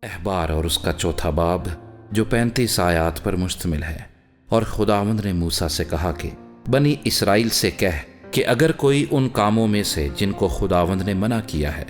احبار اور اس کا چوتھا باب جو 35 آیات پر مشتمل ہے۔ اور خداوند نے موسیٰ سے کہا کہ بنی اسرائیل سے کہہ کہ اگر کوئی ان کاموں میں سے جن کو خداوند نے منع کیا ہے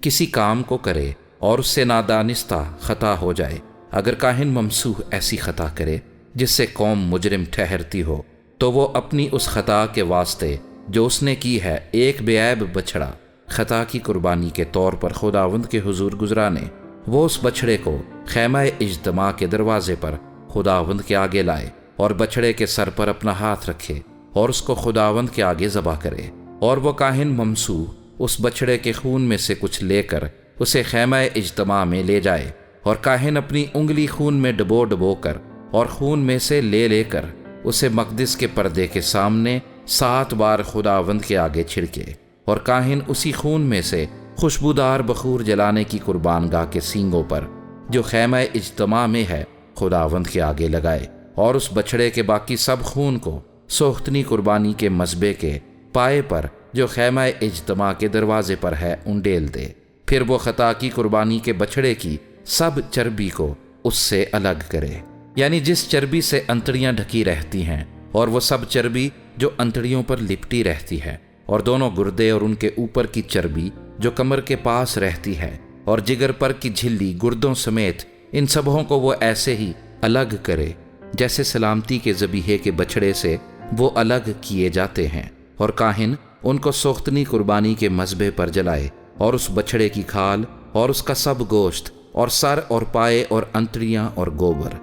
کسی کام کو کرے اور اس سے نادانستہ خطا ہو جائے، اگر کاہن ممسوح ایسی خطا کرے جس سے قوم مجرم ٹھہرتی ہو، تو وہ اپنی اس خطا کے واسطے جو اس نے کی ہے ایک بے عیب بچڑا خطا کی قربانی کے طور پر خداوند کے حضور گزرانے، وہ اس بچڑے کو خیمہ اجتماع کے دروازے پر خداوند کے آگے لائے اور بچڑے کے سر پر اپنا ہاتھ رکھے اور اس کو خداوند کے آگے ذبح کرے، اور وہ کاہن ممسوح اس بچڑے کے خون میں سے کچھ لے کر اسے خیمہ اجتماع میں لے جائے، اور کاہن اپنی انگلی خون میں ڈبو کر اور خون میں سے لے کر اسے مقدس کے پردے کے سامنے 7 بار خداوند کے آگے چھڑکے، اور کاہن اسی خون میں سے خوشبودار بخور جلانے کی قربان گاہ کے سینگوں پر جو خیمہ اجتماع میں ہے خداوند کے آگے لگائے، اور اس بچڑے کے باقی سب خون کو سوختنی قربانی کے مذبح کے پائے پر جو خیمہ اجتماع کے دروازے پر ہے انڈیل دے۔ پھر وہ خطا کی قربانی کے بچڑے کی سب چربی کو اس سے الگ کرے، یعنی جس چربی سے انتڑیاں ڈھکی رہتی ہیں، اور وہ سب چربی جو انتڑیوں پر لپٹی رہتی ہے، اور دونوں گردے اور ان کے اوپر کی چربی جو کمر کے پاس رہتی ہے، اور جگر پر کی جھلی گردوں سمیت ان سبوں کو وہ ایسے ہی الگ کرے جیسے سلامتی کے ذبیحے کے بچڑے سے وہ الگ کیے جاتے ہیں، اور کاہن ان کو سوختنی قربانی کے مذبح پر جلائے، اور اس بچڑے کی کھال اور اس کا سب گوشت اور سر اور پائے اور انتڑیاں اور گوبر،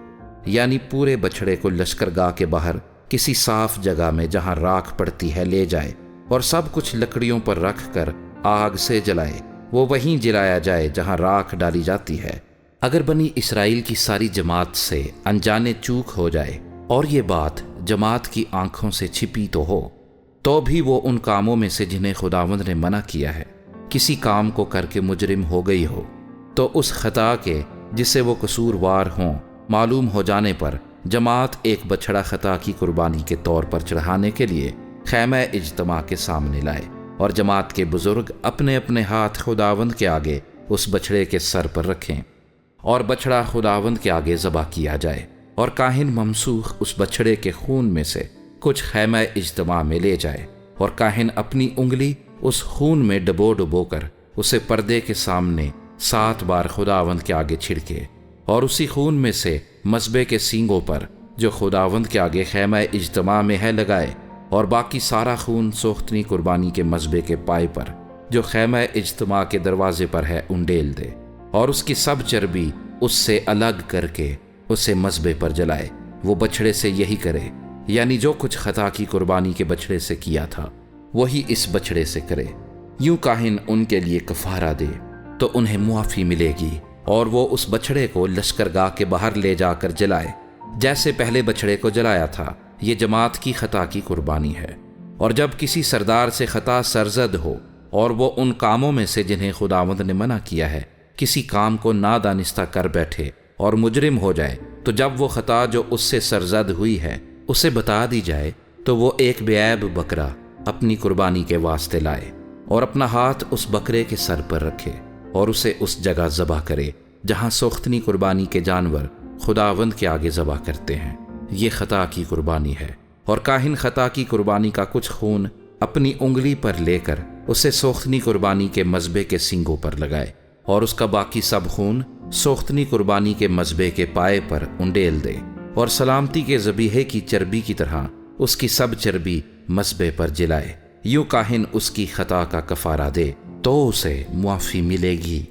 یعنی پورے بچڑے کو لشکر گاہ کے باہر کسی صاف جگہ میں جہاں راکھ پڑتی ہے لے جائے، اور سب کچھ لکڑیوں پر رکھ کر آگ سے جلائے، وہ وہیں جلایا جائے جہاں راکھ ڈالی جاتی ہے۔ اگر بنی اسرائیل کی ساری جماعت سے انجانے چوک ہو جائے اور یہ بات جماعت کی آنکھوں سے چھپی تو بھی وہ ان کاموں میں سے جنہیں خداوند نے منع کیا ہے کسی کام کو کر کے مجرم ہو گئی ہو، تو اس خطا کے جس سے وہ قصوروار ہوں معلوم ہو جانے پر جماعت ایک بچڑا خطا کی قربانی کے طور پر چڑھانے کے لیے خیمہ اجتماع کے سامنے لائے، اور جماعت کے بزرگ اپنے اپنے ہاتھ خداوند کے آگے اس بچڑے کے سر پر رکھیں، اور بچڑا خداوند کے آگے ذبح کیا جائے، اور کاہن ممسوح اس بچڑے کے خون میں سے کچھ خیمہ اجتماع میں لے جائے، اور کاہن اپنی انگلی اس خون میں ڈبو کر اسے پردے کے سامنے 7 بار خداوند کے آگے چھڑکے، اور اسی خون میں سے مذبح کے سینگوں پر جو خداوند کے آگے خیمہ اجتماع میں ہے لگائے، اور باقی سارا خون سوختنی قربانی کے مذبح کے پائے پر جو خیمہ اجتماع کے دروازے پر ہے انڈیل دے، اور اس کی سب چربی اس سے الگ کر کے اسے مذبح پر جلائے۔ وہ بچڑے سے یہی کرے، یعنی جو کچھ خطا کی قربانی کے بچڑے سے کیا تھا وہی اس بچڑے سے کرے۔ یوں کاہن ان کے لیے کفارہ دے تو انہیں معافی ملے گی، اور وہ اس بچڑے کو لشکرگاہ کے باہر لے جا کر جلائے جیسے پہلے بچڑے کو جلایا تھا۔ یہ جماعت کی خطا کی قربانی ہے۔ اور جب کسی سردار سے خطا سرزد ہو اور وہ ان کاموں میں سے جنہیں خداوند نے منع کیا ہے کسی کام کو نادانستہ کر بیٹھے اور مجرم ہو جائے، تو جب وہ خطا جو اس سے سرزد ہوئی ہے اسے بتا دی جائے، تو وہ ایک بے عیب بکرا اپنی قربانی کے واسطے لائے، اور اپنا ہاتھ اس بکرے کے سر پر رکھے اور اسے اس جگہ ذبح کرے جہاں سوختنی قربانی کے جانور خداوند کے آگے ذبح کرتے ہیں۔ یہ خطا کی قربانی ہے۔ اور کاہن خطا کی قربانی کا کچھ خون اپنی انگلی پر لے کر اسے سوختنی قربانی کے مذبح کے سینگوں پر لگائے، اور اس کا باقی سب خون سوختنی قربانی کے مذبح کے پائے پر انڈیل دے، اور سلامتی کے ذبیحے کی چربی کی طرح اس کی سب چربی مذبح پر جلائے۔ یوں کاہن اس کی خطا کا کفارہ دے تو اسے معافی ملے گی۔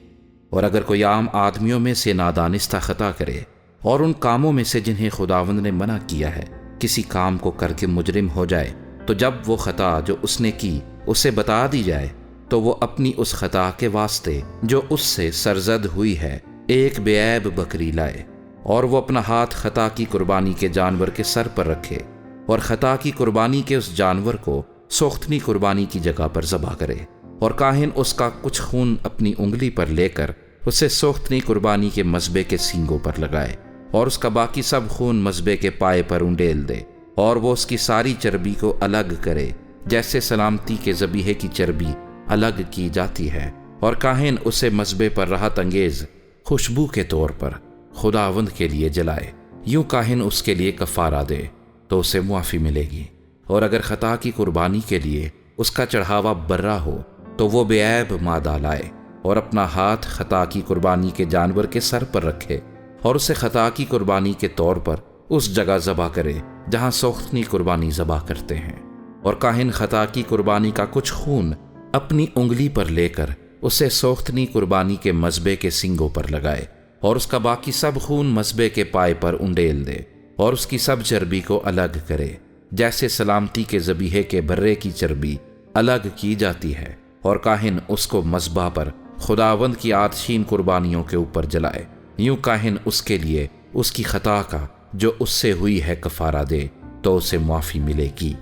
اور اگر کوئی عام آدمیوں میں سے نادانستہ خطا کرے اور ان کاموں میں سے جنہیں خداوند نے منع کیا ہے کسی کام کو کر کے مجرم ہو جائے، تو جب وہ خطا جو اس نے کی اسے بتا دی جائے، تو وہ اپنی اس خطا کے واسطے جو اس سے سرزد ہوئی ہے ایک بے عیب بکری لائے، اور وہ اپنا ہاتھ خطا کی قربانی کے جانور کے سر پر رکھے، اور خطا کی قربانی کے اس جانور کو سوختنی قربانی کی جگہ پر ذبح کرے، اور کاہن اس کا کچھ خون اپنی انگلی پر لے کر اسے سوختنی قربانی کے مذبح کے سینگوں پر لگائے، اور اس کا باقی سب خون مذبح کے پائے پر انڈیل دے، اور وہ اس کی ساری چربی کو الگ کرے جیسے سلامتی کے ذبیحے کی چربی الگ کی جاتی ہے، اور کاہن اسے مذبح پر راحت انگیز خوشبو کے طور پر خداوند کے لیے جلائے، یوں کاہن اس کے لیے کفارہ دے تو اسے معافی ملے گی۔ اور اگر خطا کی قربانی کے لیے اس کا چڑھاوا برا ہو تو وہ بے عیب مادہ لائے اور اپنا ہاتھ خطا کی قربانی کے جانور کے سر پر رکھے اور اسے خطا کی قربانی کے طور پر اس جگہ ذبح کرے جہاں سوختنی قربانی ذبح کرتے ہیں۔ اور کاہن خطا کی قربانی کا کچھ خون اپنی انگلی پر لے کر اسے سوختنی قربانی کے مذبح کے سنگوں پر لگائے اور اس کا باقی سب خون مذبح کے پائے پر انڈیل دے اور اس کی سب چربی کو الگ کرے، جیسے سلامتی کے ذبیحے کے برے کی چربی الگ کی جاتی ہے، اور کاہن اس کو مذبح پر خداوند کی آتشین قربانیوں کے اوپر جلائے۔ یوں کاہن اس کے لیے اس کی خطا کا جو اس سے ہوئی ہے کفارہ دے تو اسے معافی ملے گی۔